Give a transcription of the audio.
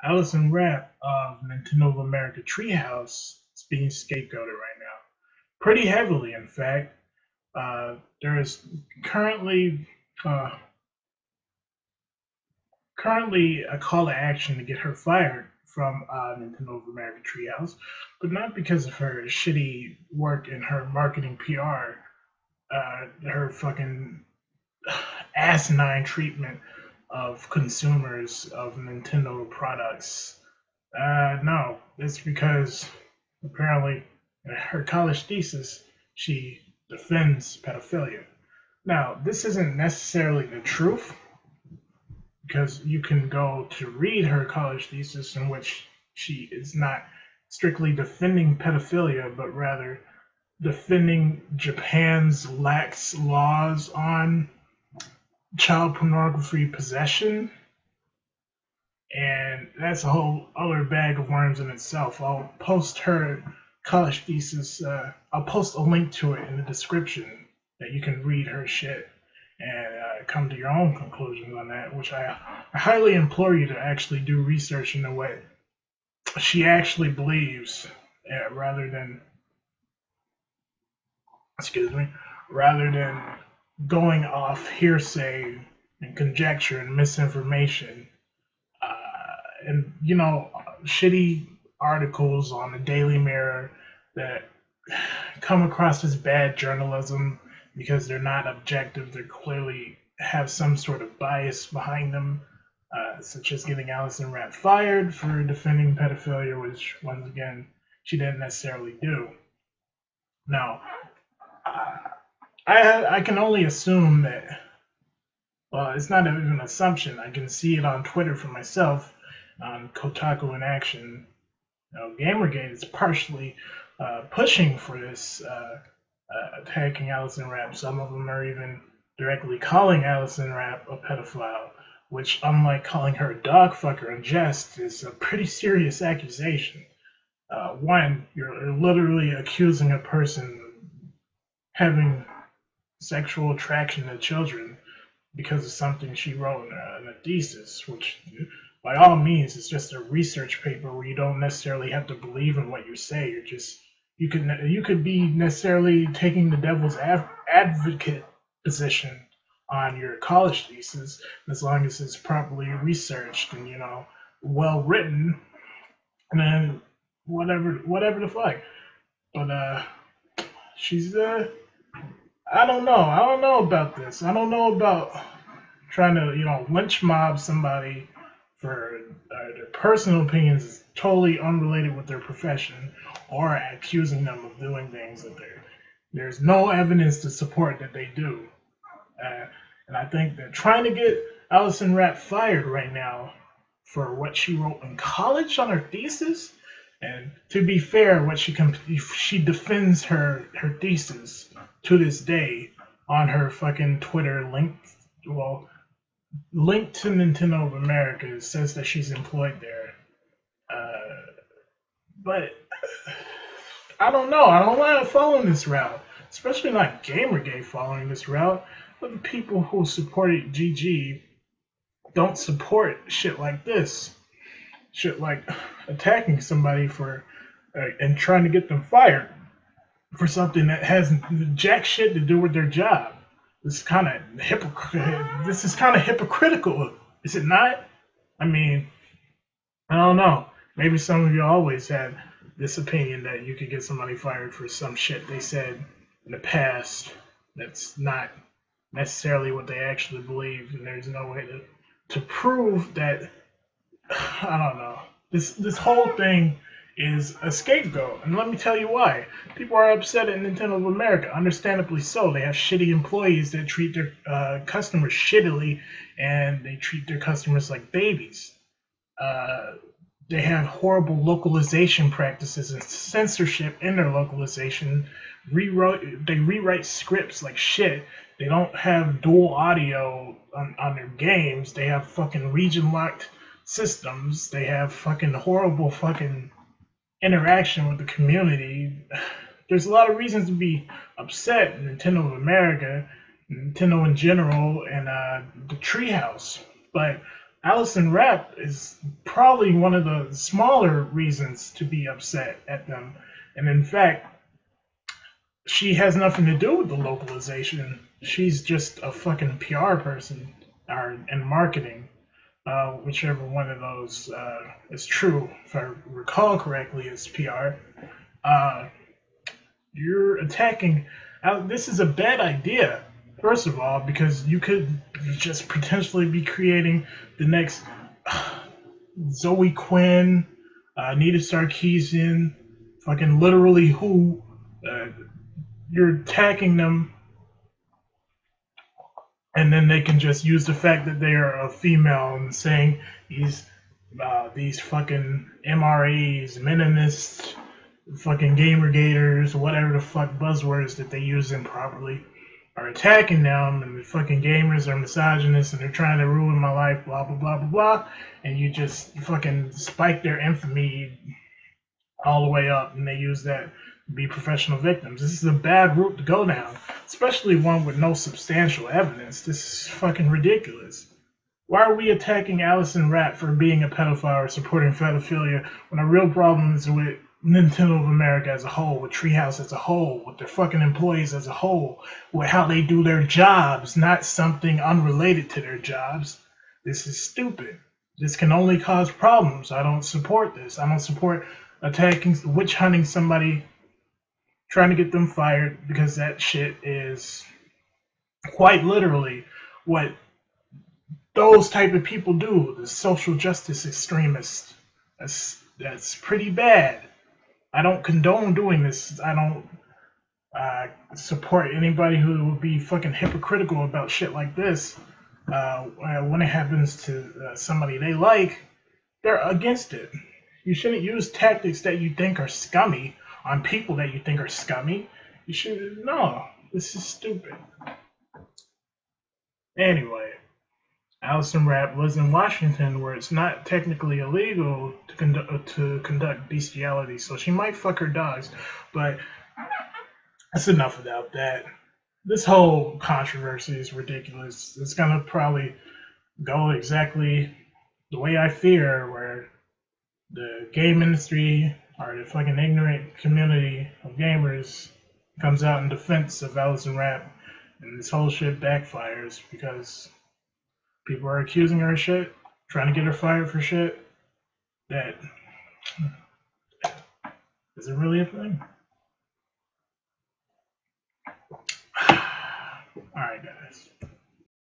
Alison Rapp of Nintendo of America Treehouse is being scapegoated right now. Pretty heavily, in fact. There is currently uh, currently a call to action to get her fired from Nintendo of America Treehouse, but not because of her shitty work in her marketing PR, her fucking asinine treatment of consumers of Nintendo products. No, it's because apparently in her college thesis she defends pedophilia. Now, this isn't necessarily the truth because you can go to read her college thesis in which she is not strictly defending pedophilia, but rather defending Japan's lax laws on child pornography possession, and that's a whole other bag of worms in itself. I'll post her college thesis. I'll post a link to it in the description that you can read her shit and come to your own conclusions on that. Which I highly implore you to actually do research into what she actually believes, rather than excuse me, rather than going off hearsay and conjecture and misinformation and shitty articles on the Daily Mirror that come across as bad journalism because they're not objective. They clearly have some sort of bias behind them, such as getting Alison Rapp fired for defending pedophilia, which once again she didn't necessarily do. Now, I can only assume that. Well, it's not even an assumption. I can see it on Twitter for myself, on Kotaku in Action. Gamergate is partially pushing for this, attacking Alison Rapp. Some of them are even directly calling Alison Rapp a pedophile, which, unlike calling her a dog fucker in jest, is a pretty serious accusation. One, you're literally accusing a person of having sexual attraction to children because of something she wrote in a thesis, which by all means is just a research paper where you don't necessarily have to believe in what you say. You're just you could be necessarily taking the devil's advocate position on your college thesis as long as it's properly researched and well written, and then whatever the fuck. But she's I don't know. I don't know about this. I don't know about trying to, lynch mob somebody for their personal opinions is totally unrelated with their profession, or accusing them of doing things that there's no evidence to support that they do. Uh, and I think that trying to get Alison Rapp fired right now for what she wrote in college on her thesis, and to be fair, she defends her thesis to this day on her fucking Twitter link. Well, linked to Nintendo of America. It says that she's employed there. But I don't know. I don't want to follow this route, especially not Gamergate following this route. But the people who supported GG don't support shit like this. Shit like attacking somebody for and trying to get them fired for something that has jack shit to do with their job. This is kind of This is kind of hypocritical, is it not? I mean, I don't know. Maybe some of you always had this opinion that you could get somebody fired for some shit they said in the past that's not necessarily what they actually believe, and there's no way to prove that. I don't know. This whole thing is a scapegoat, and let me tell you why. People are upset at Nintendo of America, understandably so. They have shitty employees that treat their customers shittily, and they treat their customers like babies. Uh, they have horrible localization practices and censorship in their localization. They rewrite scripts like shit. They don't have dual audio on their games. They have fucking region locked systems. They have fucking horrible fucking interaction with the community. There's a lot of reasons to be upset. Nintendo of America, Nintendo in general, and the Treehouse. But Alison Rapp is probably one of the smaller reasons to be upset at them. And in fact, she has nothing to do with the localization. She's just a fucking PR person and marketing. Whichever one of those is true. If I recall correctly, it's PR. Uh, you're attacking. This is a bad idea, first of all, because you could just potentially be creating the next Zoe Quinn, Nita Sarkeesian, fucking literally who. You're attacking them, and then they can just use the fact that they are a female and saying these fucking MRAs, Meninists, fucking Gamergaters, whatever the fuck buzzwords that they use improperly, are attacking them, and the fucking gamers are misogynists and they're trying to ruin my life, blah blah blah blah blah, and you just fucking spike their infamy all the way up, and they use that to be professional victims. This is a bad route to go down, especially one with no substantial evidence. This is fucking ridiculous. Why are we attacking Alison Rapp for being a pedophile or supporting pedophilia when the real problem is with Nintendo of America as a whole, with Treehouse as a whole, with their fucking employees as a whole, with how they do their jobs, not something unrelated to their jobs? This is stupid. This can only cause problems. I don't support this. I don't support attacking, witch hunting somebody, trying to get them fired, because that shit is quite literally what those type of people do, the social justice extremists. That's pretty bad. I don't condone doing this. I don't support anybody who would be fucking hypocritical about shit like this. When it happens to somebody they like, they're against it. You shouldn't use tactics that you think are scummy on people that you think are scummy. You should, no, this is stupid. Anyway, Alison Rapp lives in Washington, where it's not technically illegal to conduct bestiality, so she might fuck her dogs, but that's enough about that. This whole controversy is ridiculous. It's gonna probably go exactly the way I fear, where the game industry or the fucking ignorant community of gamers comes out in defense of Alison Rapp, and this whole shit backfires because people are accusing her of shit, trying to get her fired for shit that isn't really a thing. Alright, guys.